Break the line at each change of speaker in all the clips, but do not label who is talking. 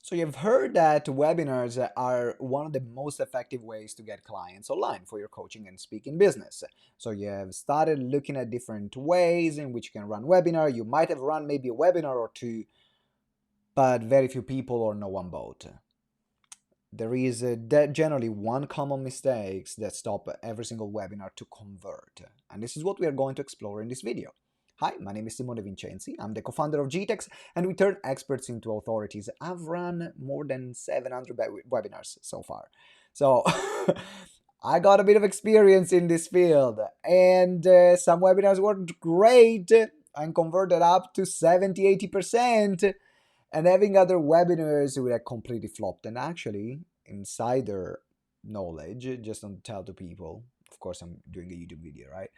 So you've heard that webinars are one of the most effective ways to get clients online for your coaching and speaking business. So you have started looking at different ways in which you can run webinar. You might have run maybe a webinar or two, but very few people or no one bought. There is generally one common mistake that stop every single webinar to convert. And this is what we are going to explore in this video. Hi, my name is Simone Vincenzi. I'm the co-founder of GTeX, and we turn experts into authorities. I've run more than 700 webinars so far. So I got a bit of experience in this field, and some webinars worked great and converted up to 70-80%. And having other webinars that completely flopped. And actually, insider knowledge, just don't tell to people. Of course, I'm doing a YouTube video, right?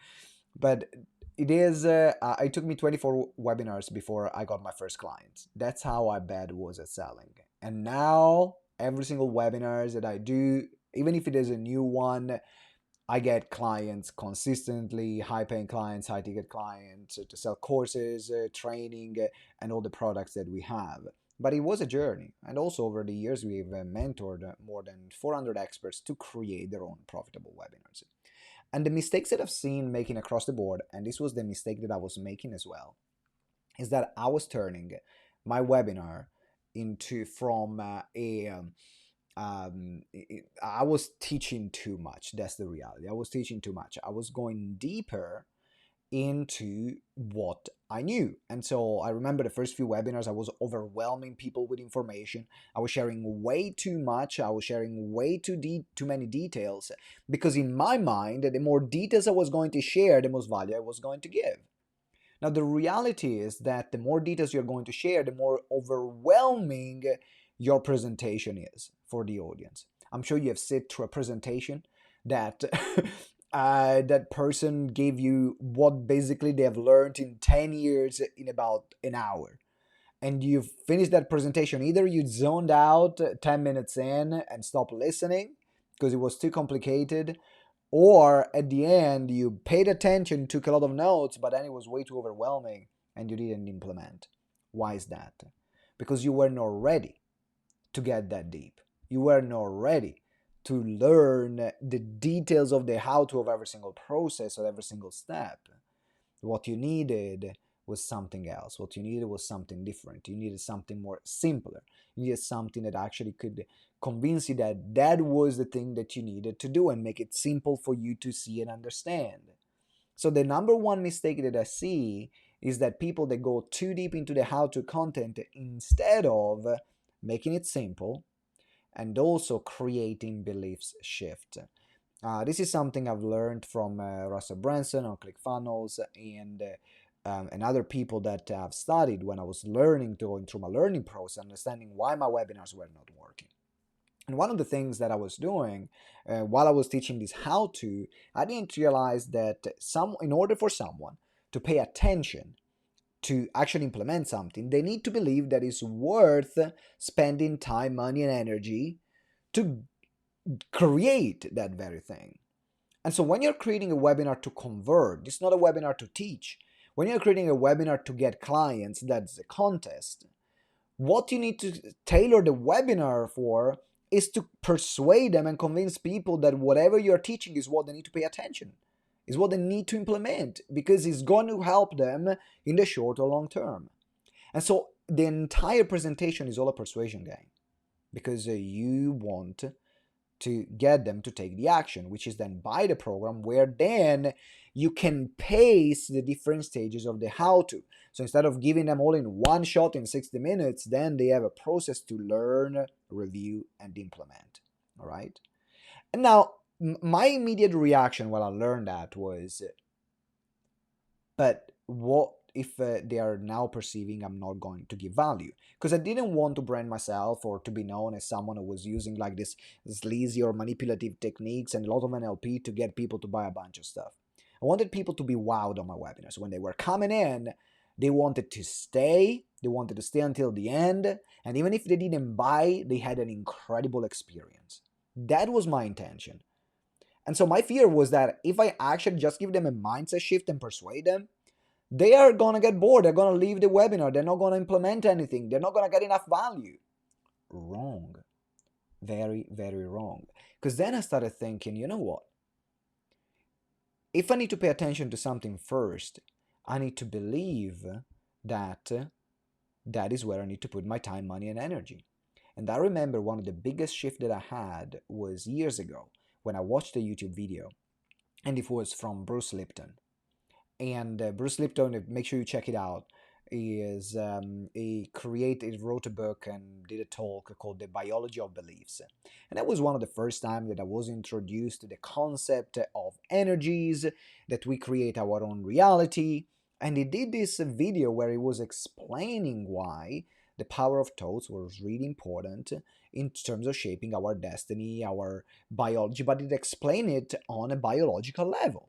But it took me 24 webinars before I got my first clients. That's how bad it was at selling. And now, every single webinars that I do, even if it is a new one, I get clients consistently, high-paying clients, high-ticket clients to sell courses, training, and all the products that we have. But it was a journey. And also over the years, we've mentored more than 400 experts to create their own profitable webinars. And the mistakes that I've seen making across the board, and this was the mistake that I was making as well, is that I was turning my webinar into from I was teaching too much. That's the reality. I was teaching too much. I was going deeper into what I knew. And so I remember the first few webinars, I was overwhelming people with information. I was sharing way too much. I was sharing way too many details, because in my mind, the more details I was going to share, the most value I was going to give. Now, the reality is that the more details you're going to share, the more overwhelming your presentation is for the audience. I'm sure you have sit through a presentation that that person gave you what basically they have learned in 10 years in about an hour. And you finished that presentation. Either you zoned out 10 minutes in and stopped listening because it was too complicated, or at the end, you paid attention, took a lot of notes, but then it was way too overwhelming and you didn't implement. Why is that? Because you were not ready to get that deep. You were not ready to learn the details of the how-to of every single process or every single step. What you needed was something else. What you needed was something different. You needed something more simpler. You needed something that actually could convince you that that was the thing that you needed to do and make it simple for you to see and understand. So the number one mistake that I see is that people that go too deep into the how-to content instead of making it simple and also creating beliefs shift. This is something I've learned from Russell Branson on ClickFunnels and other people that I've studied when I was going through my learning process, understanding why my webinars were not working. And one of the things that I was doing while I was teaching this how-to, I didn't realize that in order for someone to pay attention to actually implement something, they need to believe that it's worth spending time, money, and energy to create that very thing. And so when you're creating a webinar to convert, it's not a webinar to teach. When you're creating a webinar to get clients, that's a contest. What you need to tailor the webinar for is to persuade them and convince people that whatever you're teaching is what they need to pay attention, is what they need to implement, because it's going to help them in the short or long term. And so the entire presentation is all a persuasion game, because you want to get them to take the action, which is then buy the program, where then you can pace the different stages of the how-to. So instead of giving them all in one shot in 60 minutes, then they have a process to learn, review, and implement. All right? And now, my immediate reaction when I learned that was, but what if they are now perceiving I'm not going to give value? Because I didn't want to brand myself or to be known as someone who was using like this sleazy or manipulative techniques and a lot of NLP to get people to buy a bunch of stuff. I wanted people to be wowed on my webinars. When they were coming in, they wanted to stay. They wanted to stay until the end. And even if they didn't buy, they had an incredible experience. That was my intention. And so my fear was that if I actually just give them a mindset shift and persuade them, they are going to get bored. They're going to leave the webinar. They're not going to implement anything. They're not going to get enough value. wrong. Very, very wrong. Because then I started thinking, you know what? If I need to pay attention to something first, I need to believe that that is where I need to put my time, money, and energy. And I remember one of the biggest shifts that I had was years ago when I watched a YouTube video, and it was from Bruce Lipton. And Bruce Lipton, make sure you check it out. He wrote a book and did a talk called The Biology of Beliefs. And that was one of the first times that I was introduced to the concept of energies, that we create our own reality. And he did this video where he was explaining why the power of thoughts was really important in terms of shaping our destiny, our biology, but it explained it on a biological level,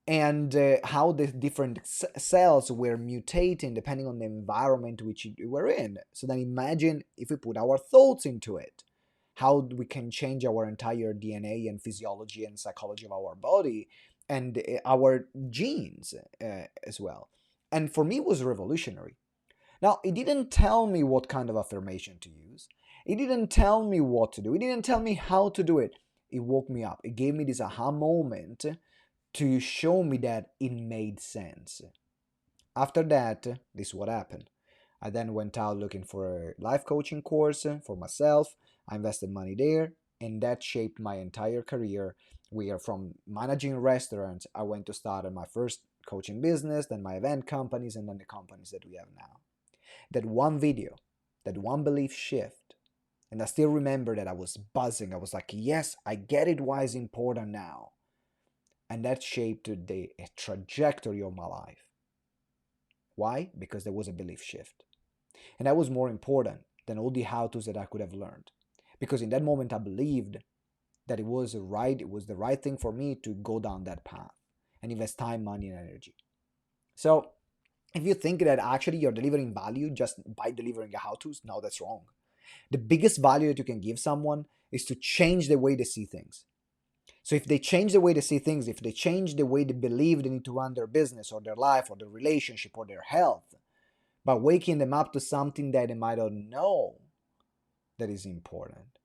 and how the different cells were mutating depending on the environment which we were in. So then imagine if we put our thoughts into it, how we can change our entire DNA and physiology and psychology of our body, and our genes as well. And for me, it was revolutionary. Now, it didn't tell me what kind of affirmation to use. It didn't tell me what to do. It didn't tell me how to do it. It woke me up. It gave me this aha moment to show me that it made sense. After that, this is what happened. I then went out looking for a life coaching course for myself. I invested money there, and that shaped my entire career. We are from managing restaurants. I went to start my first coaching business, then my event companies, and then the companies that we have now. That one video, that one belief shift, and I still remember that I was buzzing. I was like, yes, I get it why it's important now. And that shaped the trajectory of my life. Why? Because there was a belief shift. And that was more important than all the how-tos that I could have learned. Because in that moment I believed that it was the right thing for me to go down that path and invest time, money, and energy. So if you think that actually you're delivering value just by delivering a how-tos, no, that's wrong. The biggest value that you can give someone is to change the way they see things. So if they change the way they see things, if they change the way they believe they need to run their business or their life or their relationship or their health, by waking them up to something that they might not know that is important,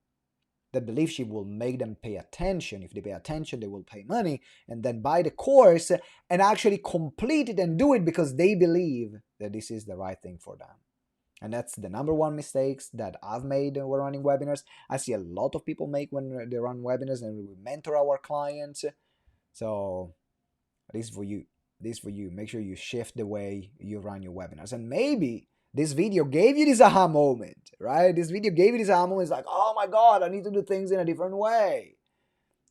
that belief shift will make them pay attention. If they pay attention, they will pay money and then buy the course and actually complete it and do it because they believe that this is the right thing for them. And that's the number one mistakes that I've made when running webinars. I see a lot of people make when they run webinars, and we mentor our clients. So this is for you. This is for you. Make sure you shift the way you run your webinars. And maybe this video gave you this aha moment, right? This video gave you this aha moment. It's like, oh my God, I need to do things in a different way.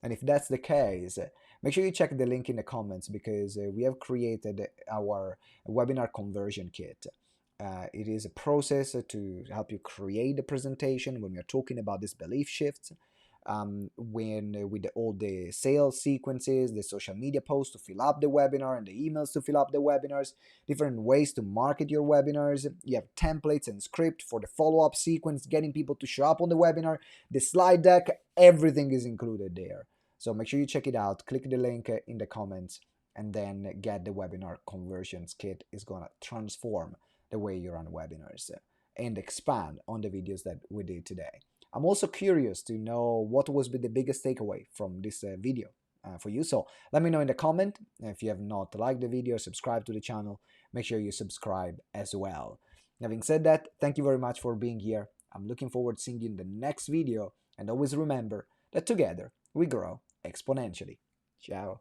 And if that's the case, make sure you check the link in the comments, because we have created our webinar conversion kit. It is a process to help you create the presentation when we're talking about these belief shifts, with all the sales sequences, the social media posts to fill up the webinar, and the emails to fill up the webinars, different ways to market your webinars. You have templates and script for the follow-up sequence, getting people to show up on the webinar, the slide deck, everything is included there. So make sure you check it out. Click the link in the comments and then get the webinar conversions kit. Is going to transform the way you run webinars and expand on the videos that we did today. I'm also curious to know what was the biggest takeaway from this video for you. So let me know in the comment. If you have not liked the video, subscribe to the channel, make sure you subscribe as well. Having said that, thank you very much for being here. I'm looking forward to seeing you in the next video, and always remember that together we grow exponentially. Ciao.